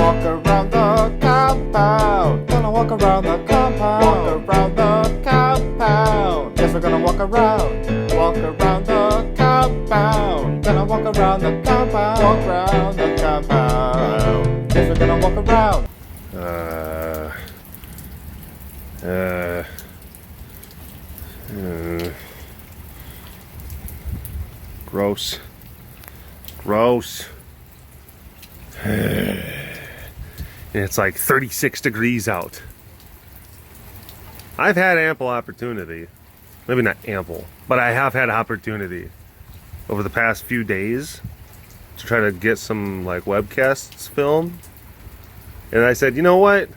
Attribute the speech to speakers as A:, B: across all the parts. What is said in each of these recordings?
A: walk around the compound. Gonna walk around the compound. Walk around the compound. Yes, we're gonna walk around. Walk around the compound. Gonna walk around the compound. Walk around the compound. Yes, we're gonna walk around.
B: Gross. Gross. It's like 36 degrees out. I've had ample opportunity. Maybe not ample, but I have had opportunity over the past few days to try to get some like webcasts filmed. And I said, you know what?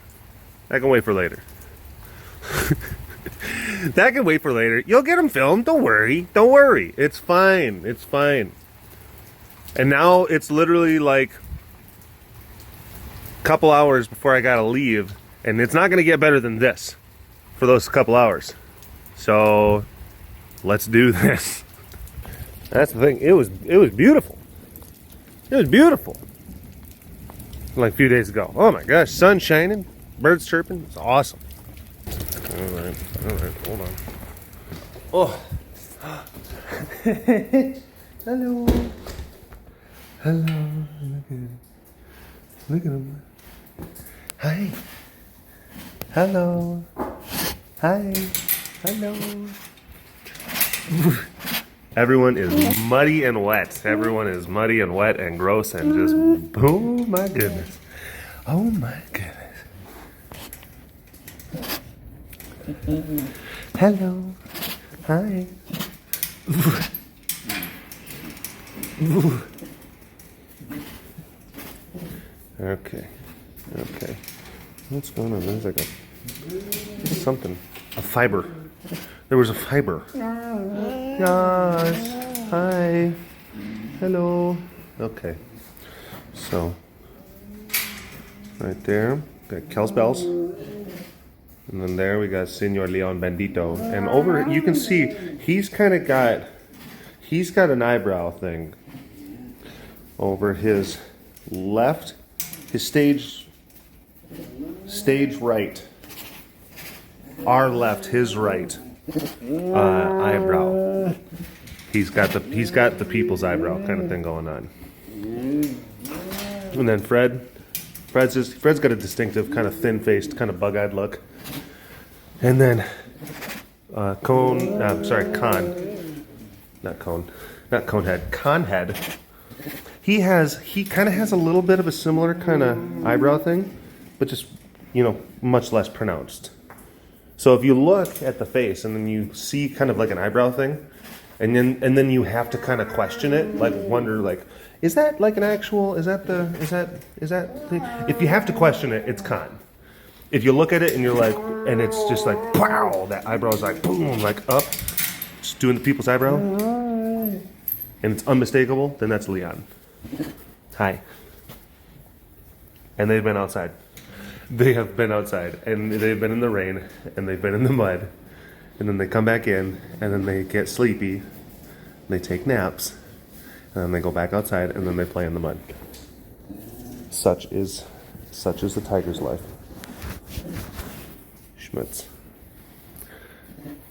B: That can wait for later. That can wait for later. You'll get them filmed. Don't worry. Don't worry. It's fine. It's fine. And now it's literally like a couple hours before I gotta leave, and it's not gonna get better than this for those couple hours. So let's do this. That's the thing. It was beautiful. It was beautiful. Like a few days ago. Oh my gosh, sun shining, birds chirping. It's awesome. All right, hold on. Oh. Hello. Hello. Look at him. Hi. Hello. Hi. Hello. Everyone is muddy and wet. Everyone is muddy and wet and gross and just, oh my goodness. Oh my goodness. Hello. Hi. Okay. Okay. What's going on? There's like something. A fiber. There was a fiber. Yes. Hi. Hello. Okay. So, right there, got Kel's bells. And then there we got Senor Leon Bendito. And over, you can see, he's got an eyebrow thing over his left, his stage right. Our left, his right eyebrow. He's got the people's eyebrow kind of thing going on. And then Fred's got a distinctive kind of thin-faced, kind of bug-eyed look. And then Conhead. He kind of has a little bit of a similar kind of eyebrow thing, but just, much less pronounced. So if you look at the face and then you see kind of like an eyebrow thing, and then you have to kind of question it, like wonder like, is that like an actual, is that thing? If you have to question it, it's Krahn. If you look at it and you're like, and it's just like, pow, that eyebrow's like, boom, like up, just doing the people's eyebrow, and it's unmistakable, then that's Leon. Hi. And they've been outside. They have been outside, and they've been in the rain, and they've been in the mud, and then they come back in, and then they get sleepy, and they take naps, and then they go back outside, and then they play in the mud. Such is the tiger's life. Schmutz.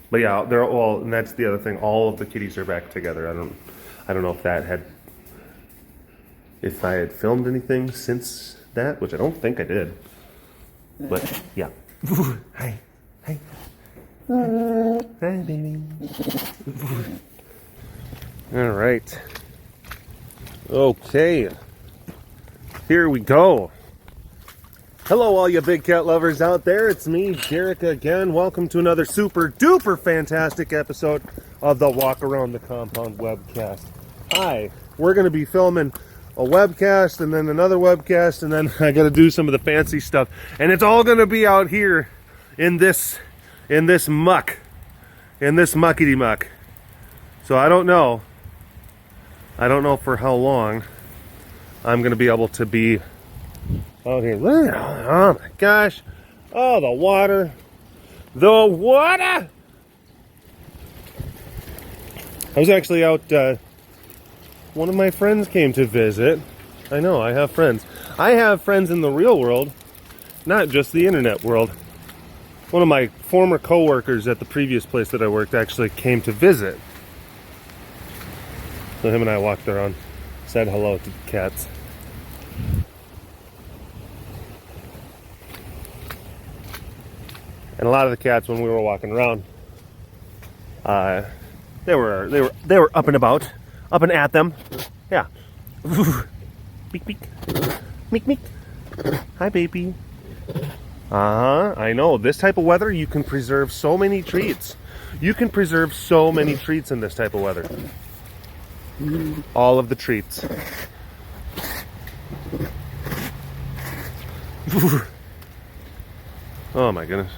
B: But yeah, they're all, and that's the other thing. All of the kitties are back together. I don't know if I had filmed anything since that, which I don't think I did. But yeah. Hi. Hi, baby. All right. Okay. Here we go. Hello, all you big cat lovers out there. It's me, Derek, again. Welcome to another super duper fantastic episode of the Walk Around the Compound webcast. Hi. We're going to be filming a webcast and then another webcast, and then I got to do some of the fancy stuff. And it's all going to be out here in this muck, in this muckety muck. So I don't know for how long I'm going to be able to be out here. Oh my gosh. Oh, the water. The water! I was actually out, one of my friends came to visit. I know, I have friends. I have friends in the real world, not just the internet world. One of my former co-workers at the previous place that I worked actually came to visit. So him and I walked around, said hello to the cats. And a lot of the cats, when we were walking around, they were up and about, up and at them. Yeah. Beak beak. Meek meek. Hi baby. I know. This type of weather, you can preserve so many treats. You can preserve so many treats in this type of weather. All of the treats. Oh my goodness.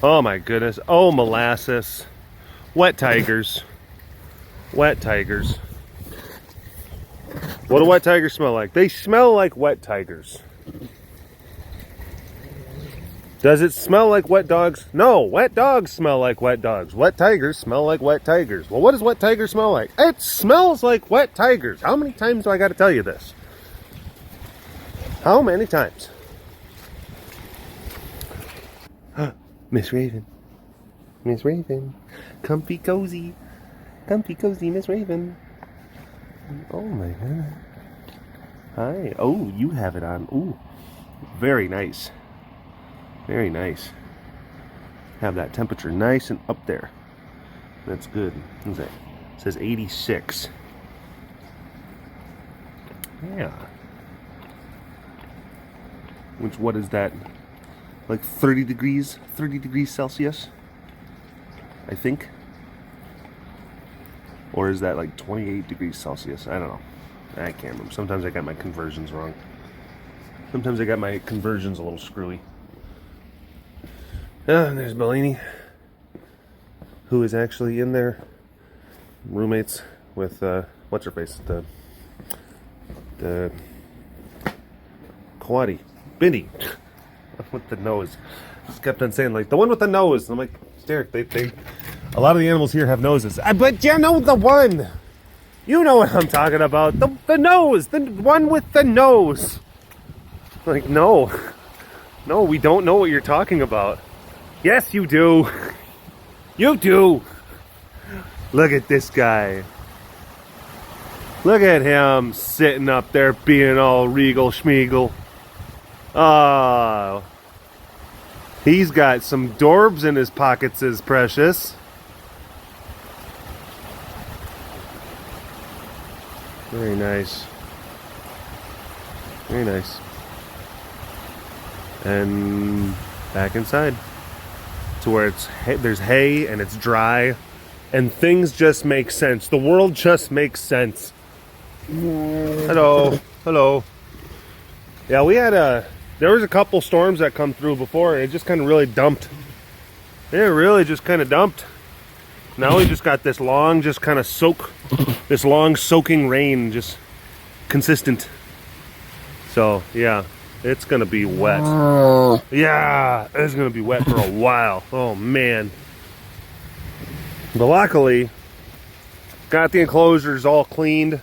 B: Oh my goodness. Oh, molasses. Wet tigers. Wet tigers. What do wet tigers smell like? They smell like wet tigers. Does it smell like wet dogs? No, wet dogs smell like wet dogs. Wet tigers smell like wet tigers. Well, what does wet tiger smell like? It smells like wet tigers. How many times do I got to tell you this? How many times? Miss Raven. Miss Raven. Comfy cozy. Comfy cozy, Miss Raven. Oh my god. Hi. Oh, you have it on. Ooh. Very nice. Very nice. Have that temperature nice and up there. That's good. What's that? It says 86. Yeah. Which, what is that? Like 30 degrees? 30 degrees Celsius? I think. Or is that like 28 degrees Celsius? I don't know. I can't remember. Sometimes I got my conversions wrong. Sometimes I got my conversions a little screwy. And there's Bellini, who is actually in there, roommates with, what's her face? The Kawadi. Bindi. With the nose. Just kept on saying, like, the one with the nose. I'm like, Derek, they a lot of the animals here have noses. But you know the one. You know what I'm talking about. The nose. The one with the nose. Like, no. No, we don't know what you're talking about. Yes, you do. You do. Look at this guy. Look at him sitting up there being all regal schmeagle. Oh. He's got some dorbs in his pockets, is precious. Very nice. Very nice. And back inside. To where there's hay and it's dry. And things just make sense. The world just makes sense. Hello. Hello. Yeah, we had there was a couple storms that come through before, and it just kind of really dumped. It really just kind of dumped. Now we just got this long, just kind of this long soaking rain, just consistent. So, yeah, it's going to be wet. Yeah, it's going to be wet for a while. Oh, man. But luckily, got the enclosures all cleaned.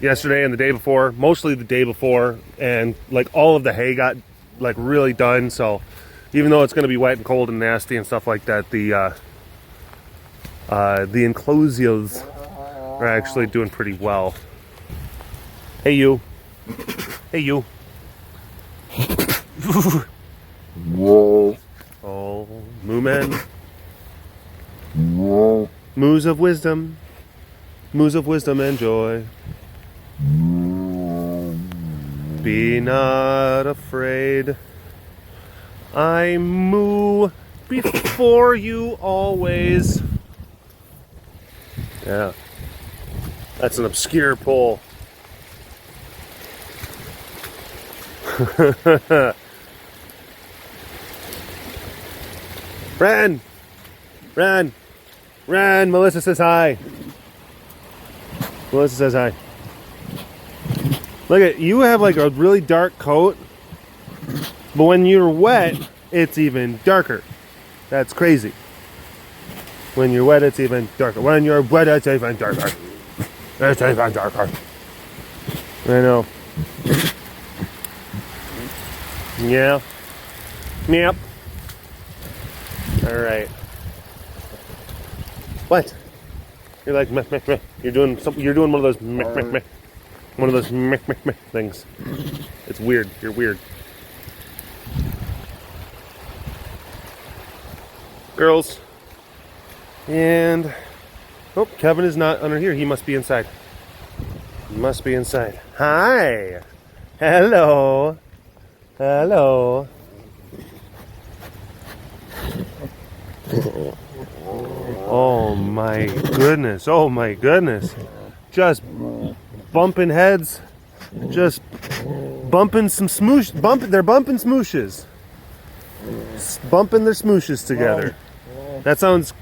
B: Yesterday and the day before, mostly the day before, and like all of the hay got like really done. So even though it's going to be wet and cold and nasty and stuff like that, the enclosures are actually doing pretty well. Hey you. Hey you.
C: Whoa.
B: Oh, Moo Man.
C: Whoa.
B: Moos of Wisdom. Moos of Wisdom and joy. Be not afraid. I moo before you always. Yeah. That's an obscure pull. Ran! Ran! Ran! Melissa says hi. Melissa says hi. Look at you, have like a really dark coat, but when you're wet, it's even darker. That's crazy. When you're wet, it's even darker. When you're wet, it's even darker. It's even darker. I know. Yeah. Yep. All right. What? You're like meh, meh, meh. You're doing something. You're doing one of those meh, meh, meh. One of those meh, meh, meh things. It's weird. You're weird. Girls. And oh, Kevin is not under here. He must be inside. He must be inside. Hi. Hello. Hello. Oh my goodness. Oh my goodness. Just bumping heads. Just bumping some smoosh. They're bumping smooshes. Bumping their smooshes together. That sounds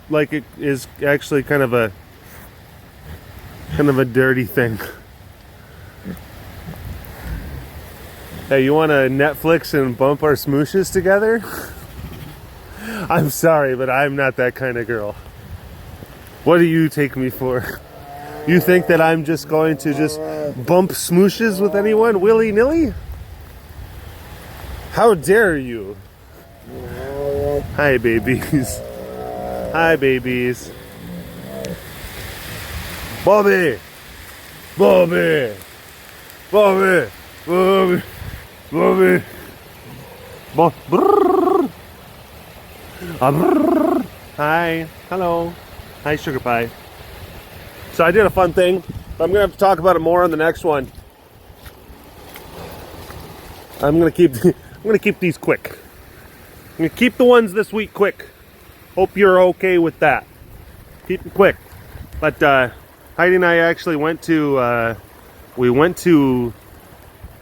B: like it is actually kind of a dirty thing. Hey, you want to Netflix and bump our smooshes together? I'm sorry, but I'm not that kind of girl. What do you take me for? You think that I'm just going to just bump smooshes with anyone willy-nilly? How dare you? Hi, babies. Hi, babies. Bobby! Bobby! Bobby! Bobby! Bobby! Brrr. Brrr. Hi. Hello. Hi, Sugar Pie. So I did a fun thing. I'm going to have to talk about it more on the next one. I'm going to keep these quick. I'm going to keep the ones this week quick. Hope you're okay with that. Keep them quick. But Heidi and I actually went to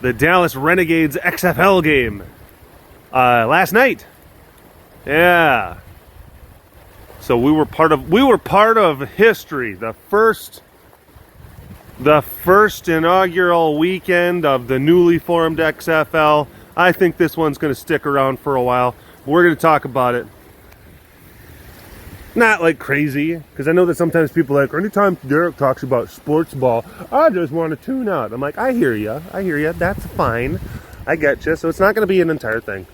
B: the Dallas Renegades XFL game last night. Yeah. So we were part of history. The first inaugural weekend of the newly formed XFL. I think this one's going to stick around for a while. We're going to talk about it. Not like crazy, because I know that sometimes people are like, anytime Derek talks about sports ball, I just want to tune out. I'm like, I hear you. That's fine. I get you. So it's not going to be an entire thing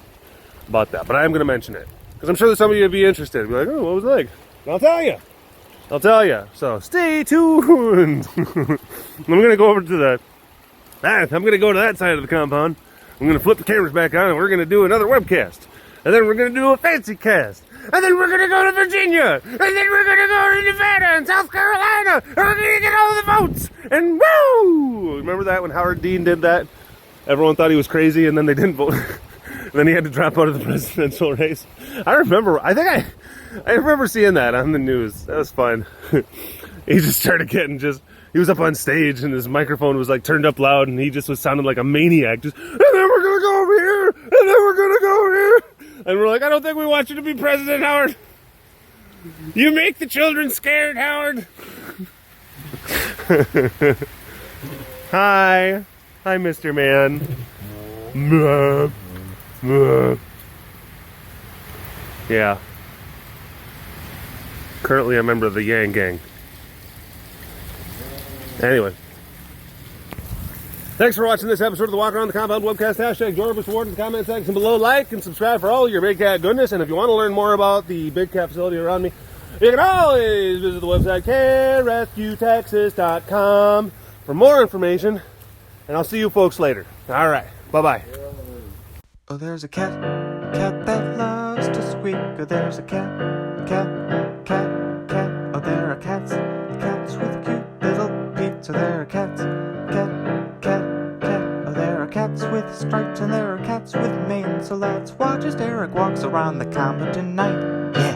B: about that, but I am going to mention it. Because I'm sure that some of you would be interested. Be like, oh, what was it like? And I'll tell you. So stay tuned. I'm going to go over to I'm going to go to that side of the compound. I'm going to flip the cameras back on, and we're going to do another webcast. And then we're going to do a fancy cast. And then we're going to go to Virginia. And then we're going to go to Nevada and South Carolina. And we're going to get all the votes. And woo! Remember that when Howard Dean did that? Everyone thought he was crazy, and then they didn't vote. And then he had to drop out of the presidential race. I remember seeing that on the news. That was fun. He just started he was up on stage and his microphone was like turned up loud and he just was sounding like a maniac. Just, and then we're going to go over here. And then we're going to go over here. And we're like, I don't think we want you to be president, Howard. You make the children scared, Howard. Hi. Hi, Mr. Man. Yeah. Currently a member of the Yang Gang. Anyway. Thanks for watching this episode of the Walk Around the Compound webcast. Hashtag Jorvis Ward in the comment section below. Like and subscribe for all your Big Cat goodness. And if you want to learn more about the Big Cat facility around me, you can always visit the website catrescuetexas.com for more information. And I'll see you folks later. All right. Bye-bye.
A: Oh, there's a cat that loves to squeak. Oh, there's a cat. Oh, there are cats with cute little feet. So there are cats, cat. Oh, there are cats with stripes and there are cats with manes. So let's watch as Derek walks around the compound tonight. Yeah.